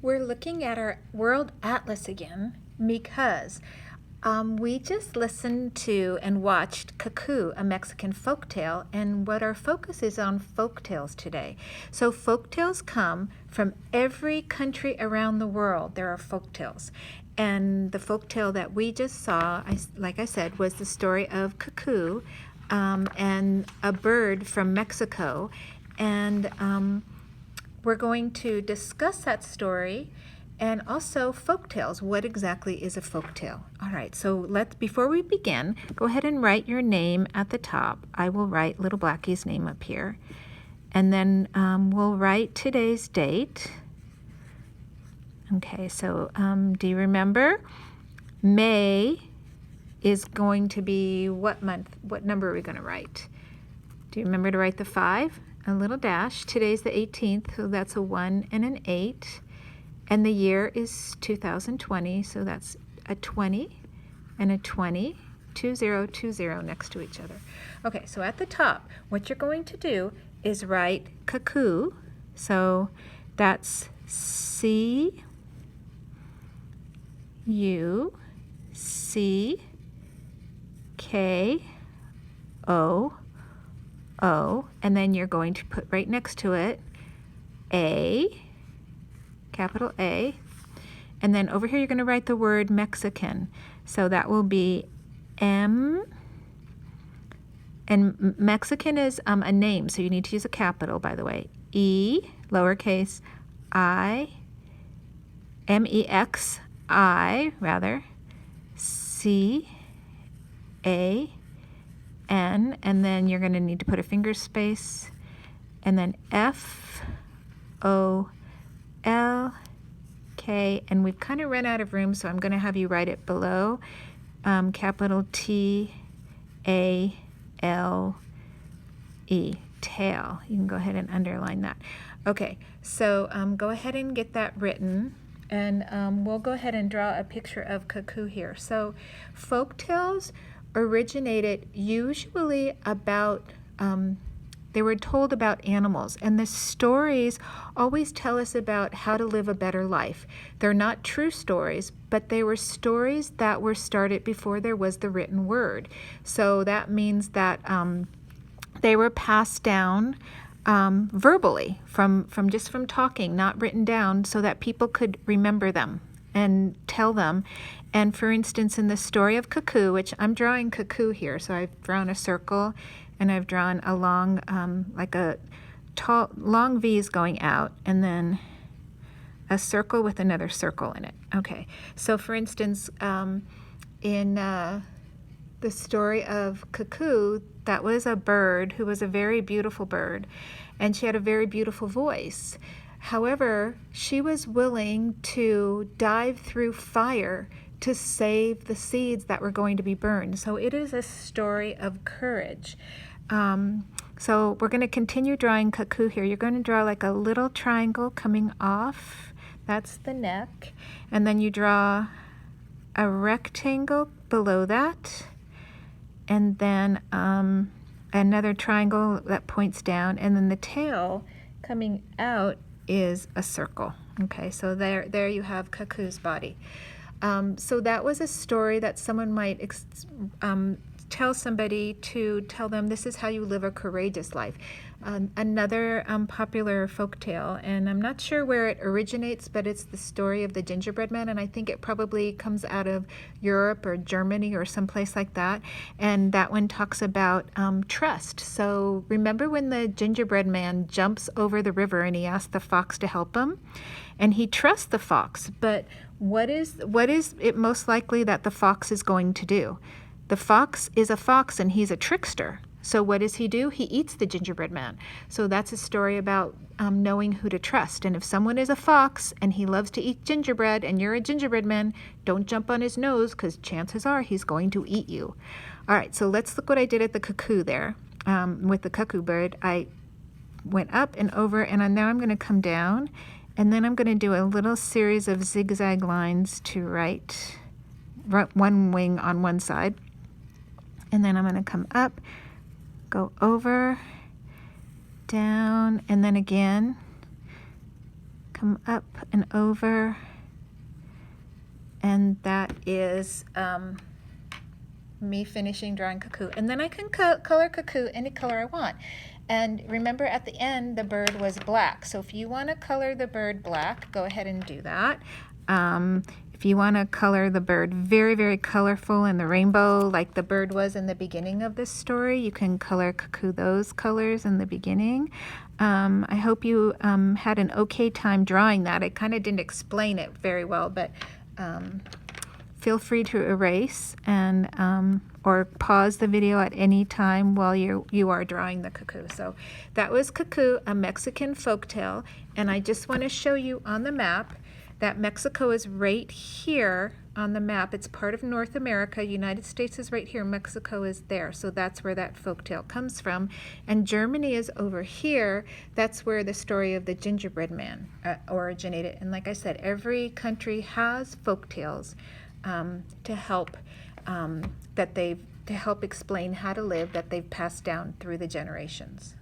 We're looking at our World Atlas again because we just listened to and watched Cuckoo, a Mexican folktale, and what our focus is on folktales today. So folktales come from every country around the world. There are folktales. And the folktale that we just saw, like I said, was the story of Cuckoo and a bird from Mexico. And we're going to discuss that story and also folktales. What exactly is a folktale? All right, so before we begin, go ahead and write your name at the top. I will write Little Blackie's name up here. And then we'll write today's date. Okay, so do you remember? May is going to be what month? What number are we going to write? Do you remember to write the 5? A little dash. Today's the 18th, so that's a 1 and an 8. And the year is 2020, so that's a 20 and a 20, 2020 next to each other. Okay, so at the top, what you're going to do is write Cuckoo. So that's C-U-C-K-O, and then you're going to put right next to it A, capital A, and then over here you're going to write the word Mexican. So that will be M, and Mexican is a name, so you need to use a capital, by the way. E, lowercase I, M-E-X-I, rather, C-A-N, and then you're going to need to put a finger space, and then F-O-L-K, and we've kind of run out of room, so I'm going to have you write it below, capital T-A-L-E, tail. You can go ahead and underline that. Okay, so go ahead and get that written, and we'll go ahead and draw a picture of Cuckoo here. So folktales originated usually about, they were told about animals, and the stories always tell us about how to live a better life. They're not true stories, but they were stories that were started before there was the written word. So that means that they were passed down verbally from talking, not written down, so that people could remember them and tell them. And for instance, in the story of Cuckoo, which I'm drawing Cuckoo here, so I've drawn a circle and I've drawn a long, like a tall, long V's going out, and then a circle with another circle in it. Okay, so for instance, in the story of Cuckoo, that was a bird who was a very beautiful bird, and she had a very beautiful voice. However, she was willing to dive through fire to save the seeds that were going to be burned. So it is a story of courage. So we're going to continue drawing Cuckoo here. You're going to draw like a little triangle coming off. That's the neck. And then you draw a rectangle below that. And then another triangle that points down. And then the tail coming out is a circle. Okay, so there you have Cuckoo's body. So that was a story that someone might tell somebody to tell them this is how you live a courageous life. Another popular folktale, and I'm not sure where it originates, but it's the story of the gingerbread man, and I think it probably comes out of Europe or Germany or someplace like that. And that one talks about trust. So remember when the gingerbread man jumps over the river and he asks the fox to help him? And he trusts the fox, but what is it most likely that the fox is going to do? The fox is a fox and he's a trickster. So what does he do? He eats the gingerbread man. So that's a story about knowing who to trust. And if someone is a fox and he loves to eat gingerbread and you're a gingerbread man, don't jump on his nose because chances are he's going to eat you. All right, so let's look what I did at the Cuckoo there. With the Cuckoo bird, I went up and over, and now I'm going to come down, and then I'm going to do a little series of zigzag lines to write one wing on one side. And then I'm going to come up, go over, down, and then again, come come up and over, and that is me finishing drawing Cuckoo. And then I can color Cuckoo any color I want. And remember, at the end the bird was black, so if you want to color the bird black, go ahead and do that. If you want to color the bird very, very colorful in the rainbow like the bird was in the beginning of this story, you can color Cuckoo those colors in the beginning. I hope you had an okay time drawing that. I kind of didn't explain it very well, but feel free to erase and or pause the video at any time while you are drawing the Cuckoo. So that was Cuckoo, a Mexican folktale, and I just want to show you on the map that Mexico is right here on the map. It's part of North America. United States is right here. Mexico is there. So that's where that folktale comes from. And Germany is over here. That's where the story of the gingerbread man originated. And like I said, every country has folktales to help to help explain how to live, that they've passed down through the generations.